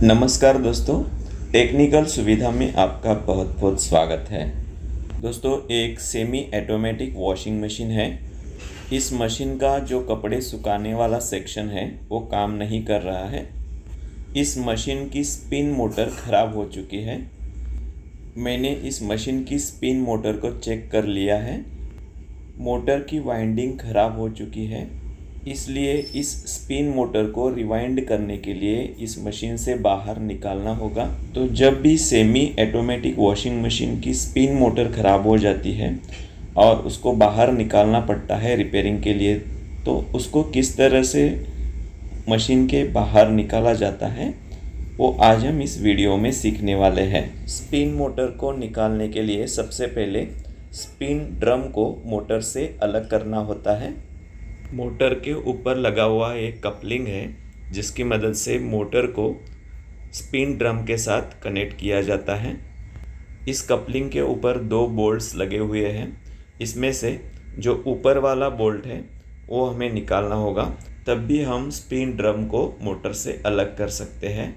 नमस्कार दोस्तों, टेक्निकल सुविधा में आपका बहुत बहुत स्वागत है। दोस्तों, एक सेमी ऑटोमेटिक वॉशिंग मशीन है। इस मशीन का जो कपड़े सुखाने वाला सेक्शन है वो काम नहीं कर रहा है। इस मशीन की स्पिन मोटर ख़राब हो चुकी है। मैंने इस मशीन की स्पिन मोटर को चेक कर लिया है। मोटर की वाइंडिंग ख़राब हो चुकी है, इसलिए इस स्पिन मोटर को रिवाइंड करने के लिए इस मशीन से बाहर निकालना होगा। तो जब भी सेमी ऑटोमेटिक वॉशिंग मशीन की स्पिन मोटर ख़राब हो जाती है और उसको बाहर निकालना पड़ता है रिपेयरिंग के लिए, तो उसको किस तरह से मशीन के बाहर निकाला जाता है वो आज हम इस वीडियो में सीखने वाले हैं। स्पिन मोटर को निकालने के लिए सबसे पहले स्पिन ड्रम को मोटर से अलग करना होता है। मोटर के ऊपर लगा हुआ एक कपलिंग है जिसकी मदद से मोटर को स्पिन ड्रम के साथ कनेक्ट किया जाता है। इस कपलिंग के ऊपर दो बोल्ट्स लगे हुए हैं। इसमें से जो ऊपर वाला बोल्ट है वो हमें निकालना होगा, तब भी हम स्पिन ड्रम को मोटर से अलग कर सकते हैं।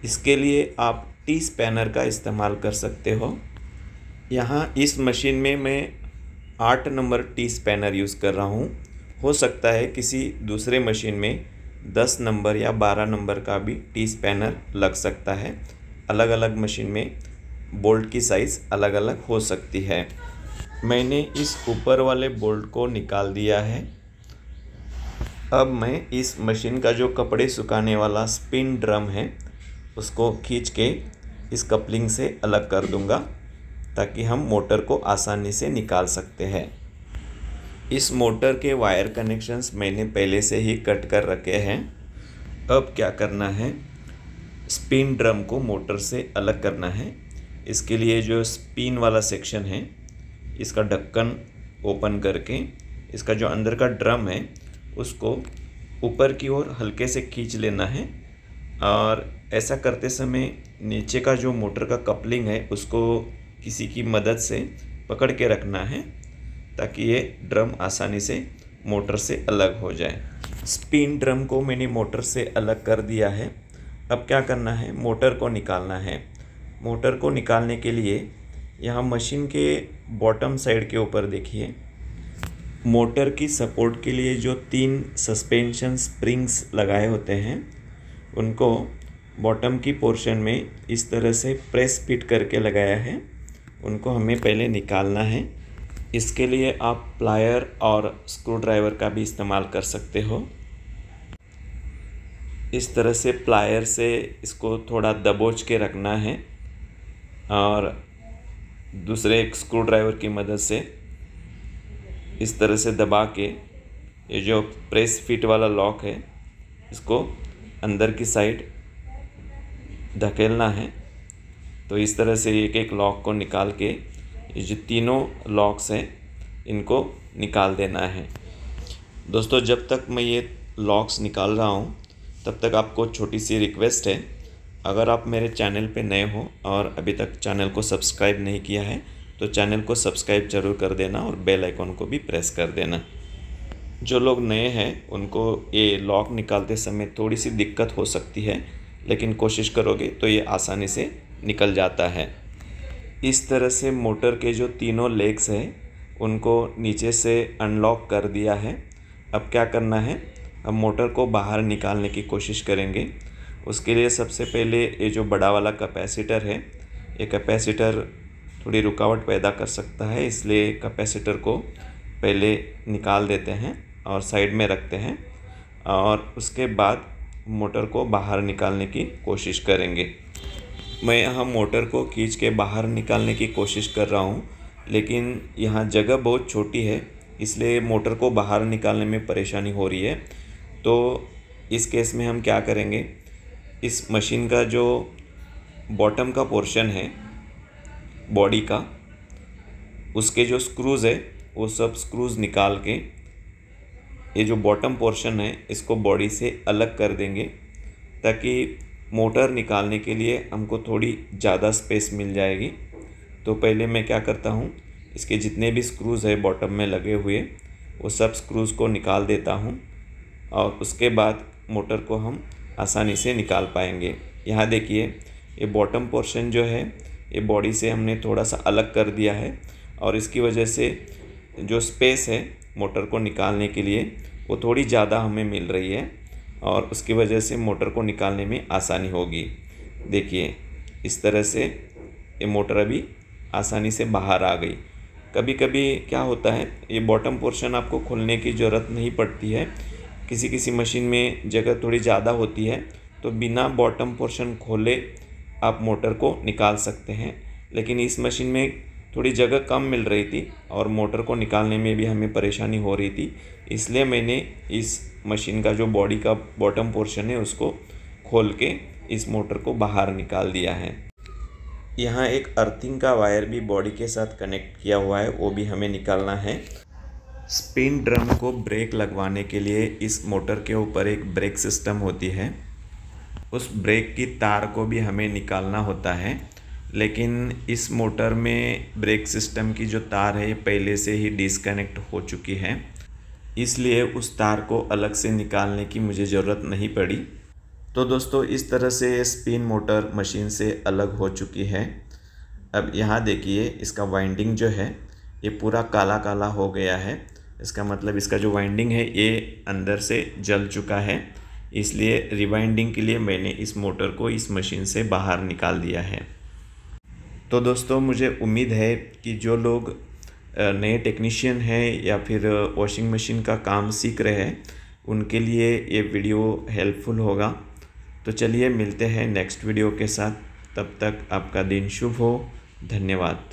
इसके लिए आप टी स्पैनर का इस्तेमाल कर सकते हो। यहाँ इस मशीन में मैं 8 नंबर टी स्पैनर यूज़ कर रहा हूँ। हो सकता है किसी दूसरे मशीन में 10 नंबर या 12 नंबर का भी टी स्पैनर लग सकता है। अलग अलग मशीन में बोल्ट की साइज़ अलग अलग हो सकती है। मैंने इस ऊपर वाले बोल्ट को निकाल दिया है। अब मैं इस मशीन का जो कपड़े सुखाने वाला स्पिन ड्रम है उसको खींच के इस कपलिंग से अलग कर दूंगा ताकि हम मोटर को आसानी से निकाल सकते हैं। इस मोटर के वायर कनेक्शंस मैंने पहले से ही कट कर रखे हैं। अब क्या करना है, स्पिन ड्रम को मोटर से अलग करना है। इसके लिए जो स्पिन वाला सेक्शन है इसका ढक्कन ओपन करके इसका जो अंदर का ड्रम है उसको ऊपर की ओर हल्के से खींच लेना है और ऐसा करते समय नीचे का जो मोटर का कपलिंग है उसको किसी की मदद से पकड़ के रखना है ताकि ये ड्रम आसानी से मोटर से अलग हो जाए। स्पिन ड्रम को मैंने मोटर से अलग कर दिया है। अब क्या करना है, मोटर को निकालना है। मोटर को निकालने के लिए यहाँ मशीन के बॉटम साइड के ऊपर देखिए, मोटर की सपोर्ट के लिए जो 3 सस्पेंशन स्प्रिंग्स लगाए होते हैं उनको बॉटम की पोर्शन में इस तरह से प्रेस फिट करके लगाया है। उनको हमें पहले निकालना है। इसके लिए आप प्लायर और स्क्रू ड्राइवर का भी इस्तेमाल कर सकते हो। इस तरह से प्लायर से इसको थोड़ा दबोच के रखना है और दूसरे एक स्क्रू ड्राइवर की मदद से इस तरह से दबा के ये जो प्रेस फिट वाला लॉक है इसको अंदर की साइड धकेलना है। तो इस तरह से एक एक लॉक को निकाल के ये जो तीनों लॉक्स हैं इनको निकाल देना है। दोस्तों, जब तक मैं ये लॉक्स निकाल रहा हूँ तब तक आपको छोटी सी रिक्वेस्ट है, अगर आप मेरे चैनल पे नए हो और अभी तक चैनल को सब्सक्राइब नहीं किया है तो चैनल को सब्सक्राइब ज़रूर कर देना और बेल आइकन को भी प्रेस कर देना। जो लोग नए हैं उनको ये लॉक निकालते समय थोड़ी सी दिक्कत हो सकती है, लेकिन कोशिश करोगे तो ये आसानी से निकल जाता है। इस तरह से मोटर के जो तीनों लेग्स हैं उनको नीचे से अनलॉक कर दिया है। अब क्या करना है, हम मोटर को बाहर निकालने की कोशिश करेंगे। उसके लिए सबसे पहले ये जो बड़ा वाला कैपेसिटर है, ये कैपेसिटर थोड़ी रुकावट पैदा कर सकता है, इसलिए कैपेसिटर को पहले निकाल देते हैं और साइड में रखते हैं और उसके बाद मोटर को बाहर निकालने की कोशिश करेंगे। मैं यहाँ मोटर को खींच के बाहर निकालने की कोशिश कर रहा हूँ, लेकिन यहाँ जगह बहुत छोटी है इसलिए मोटर को बाहर निकालने में परेशानी हो रही है। तो इस केस में हम क्या करेंगे, इस मशीन का जो बॉटम का पोर्शन है बॉडी का, उसके जो स्क्रूज़ है वो सब स्क्रूज़ निकाल के ये जो बॉटम पोर्शन है इसको बॉडी से अलग कर देंगे ताकि मोटर निकालने के लिए हमको थोड़ी ज़्यादा स्पेस मिल जाएगी। तो पहले मैं क्या करता हूँ, इसके जितने भी स्क्रूज़ है बॉटम में लगे हुए वो सब स्क्रूज़ को निकाल देता हूँ और उसके बाद मोटर को हम आसानी से निकाल पाएंगे। यहाँ देखिए ये बॉटम पोर्शन जो है ये बॉडी से हमने थोड़ा सा अलग कर दिया है और इसकी वजह से जो स्पेस है मोटर को निकालने के लिए वो थोड़ी ज़्यादा हमें मिल रही है और उसकी वजह से मोटर को निकालने में आसानी होगी। देखिए इस तरह से ये मोटर अभी आसानी से बाहर आ गई। कभी कभी क्या होता है ये बॉटम पोर्शन आपको खोलने की ज़रूरत नहीं पड़ती है, किसी किसी मशीन में जगह थोड़ी ज़्यादा होती है तो बिना बॉटम पोर्शन खोले आप मोटर को निकाल सकते हैं। लेकिन इस मशीन में थोड़ी जगह कम मिल रही थी और मोटर को निकालने में भी हमें परेशानी हो रही थी, इसलिए मैंने इस मशीन का जो बॉडी का बॉटम पोर्शन है उसको खोल के इस मोटर को बाहर निकाल दिया है। यहाँ एक अर्थिंग का वायर भी बॉडी के साथ कनेक्ट किया हुआ है, वो भी हमें निकालना है। स्पिन ड्रम को ब्रेक लगवाने के लिए इस मोटर के ऊपर एक ब्रेक सिस्टम होती है, उस ब्रेक की तार को भी हमें निकालना होता है। लेकिन इस मोटर में ब्रेक सिस्टम की जो तार है पहले से ही डिस्कनेक्ट हो चुकी है, इसलिए उस तार को अलग से निकालने की मुझे ज़रूरत नहीं पड़ी। तो दोस्तों इस तरह से स्पिन मोटर मशीन से अलग हो चुकी है। अब यहाँ देखिए इसका वाइंडिंग जो है ये पूरा काला काला हो गया है, इसका मतलब इसका जो वाइंडिंग है ये अंदर से जल चुका है, इसलिए रिवाइंडिंग के लिए मैंने इस मोटर को इस मशीन से बाहर निकाल दिया है। तो दोस्तों मुझे उम्मीद है कि जो लोग नए टेक्नीशियन हैं या फिर वॉशिंग मशीन का काम सीख रहे हैं उनके लिए ये वीडियो हेल्पफुल होगा। तो चलिए मिलते हैं नेक्स्ट वीडियो के साथ, तब तक आपका दिन शुभ हो। धन्यवाद।